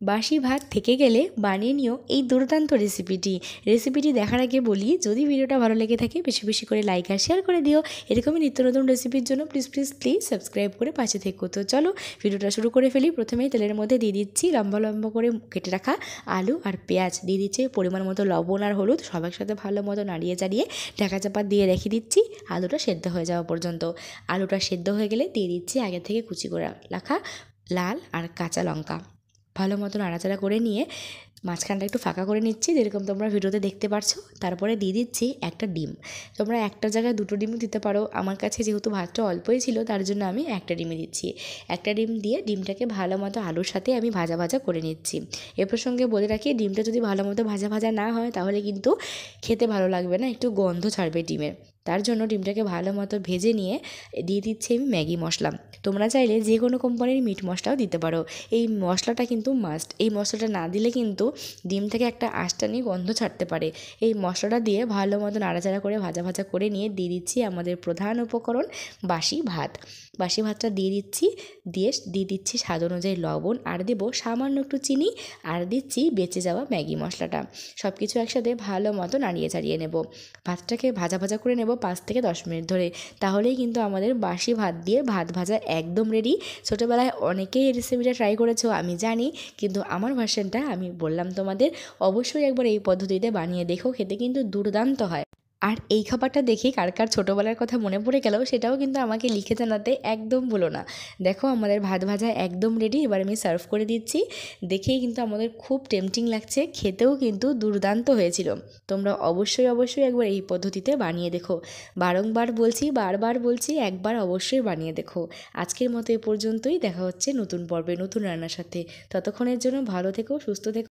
বাসি ভাত থেকে গেলে বানিয়ে নিও এই দুর্দান্ত রেসিপিটি দেখার আগে বলি, যদি ভিডিওটা ভালো লেগে থাকে বেশি বেশি করে লাইক আর শেয়ার করে দিও। এরকমই নিত্য নতুন রেসিপির জন্য প্লিজ সাবস্ক্রাইব করে পাশে থেকো। তো চলো ভিডিওটা শুরু করে ফেলি। প্রথমেই তেলের মধ্যে দিয়ে দিচ্ছি লম্বা লম্বা করে কেটে রাখা আলু আর পেঁয়াজ, দিয়ে দিচ্ছি পরিমাণ মতো লবণ আর হলুদ, সবার সাথে ভালো মতো নাড়িয়ে চাড়িয়ে ঢাকা চাপা দিয়ে রেখে দিচ্ছি আলুটা সেদ্ধ হয়ে যাওয়া পর্যন্ত। আলুটা সেদ্ধ হয়ে গেলে দিয়ে দিচ্ছি আগে থেকে কুচি করে রাখা লাল আর কাঁচা লঙ্কা। ভালো মতো নাড়াচাড়া করে নিয়ে মাঝখানটা একটু ফাঁকা করে নিচ্ছি, যেরকম তোমরা ভিডিওতে দেখতে পারছো। তারপরে দিয়ে দিচ্ছি একটা ডিম। তোমরা একটা জায়গায় দুটো ডিমও দিতে পারো, আমার কাছে যেহেতু ভাতটা অল্পই ছিল তার জন্য আমি একটা ডিমই দিচ্ছি। একটা ডিম দিয়ে ডিমটাকে ভালো মতো আলুর সাথে আমি ভাজা ভাজা করে নিচ্ছি। এ প্রসঙ্গে বলে রাখি, ডিমটা যদি ভালো মতো ভাজা ভাজা না হয় তাহলে কিন্তু খেতে ভালো লাগবে না, একটু গন্ধ ছাড়বে ডিমের। তার জন্য ডিমটাকে ভালো মতো ভেজে নিয়ে দিয়ে দিচ্ছি আমি ম্যাগি মশলা। তোমরা চাইলে যে কোনো কোম্পানির মিট মশলাও দিতে পারো। এই মশলাটা কিন্তু মাস্ট, এই মশলাটা না দিলে কিন্তু ডিম থেকে একটা আঁশটানি গন্ধ ছাড়তে পারে। এই মশলাটা দিয়ে ভালো মতো নাড়াচাড়া করে ভাজা ভাজা করে নিয়ে দিয়ে দিচ্ছি আমাদের প্রধান উপকরণ বাসি ভাত। বাসি ভাতটা দিয়ে দিচ্ছি স্বাদ অনুযায়ী লবণ, আর দেবো সামান্য একটু চিনি, আর দিচ্ছি বেঁচে যাওয়া ম্যাগি মশলাটা। সব কিছু একসাথে ভালো মতো নাড়িয়ে চাড়িয়ে নেব। ভাতটাকে ভাজা ভাজা করে নেব 5 থেকে 10 মিনিট ধরে। তাহলেই কিন্তু আমাদের বাসি ভাত দিয়ে ভাত ভাজা একদম রেডি। ছোটোবেলায় অনেকেই এই রেসিপিটা ট্রাই করেছো আমি জানি, কিন্তু আমার ভার্সনটা আমি বললাম তোমাদের। অবশ্যই একবার এই পদ্ধতিতে বানিয়ে দেখো, খেতে কিন্তু দুর্দান্ত হয়। আর এই খাবারটা দেখে কার কার ছোটোবেলার কথা মনে পড়ে গেল সেটাও কিন্তু আমাকে লিখে জানাতে একদম ভুলো না। দেখো আমাদের ভাত ভাজা একদম রেডি, এবার আমি সার্ভ করে দিচ্ছি। দেখেই কিন্তু আমাদের খুব টেম্পটিং লাগছে, খেতেও কিন্তু দুর্দান্ত হয়েছিল। তোমরা অবশ্যই একবার এই পদ্ধতিতে বানিয়ে দেখো। বারবার বলছি একবার অবশ্যই বানিয়ে দেখো। আজকের মতো এ পর্যন্তই, দেখা হচ্ছে নতুন পর্বে নতুন রান্নার সাথে। ততক্ষণের জন্য ভালো থেকো, সুস্থ থেকো।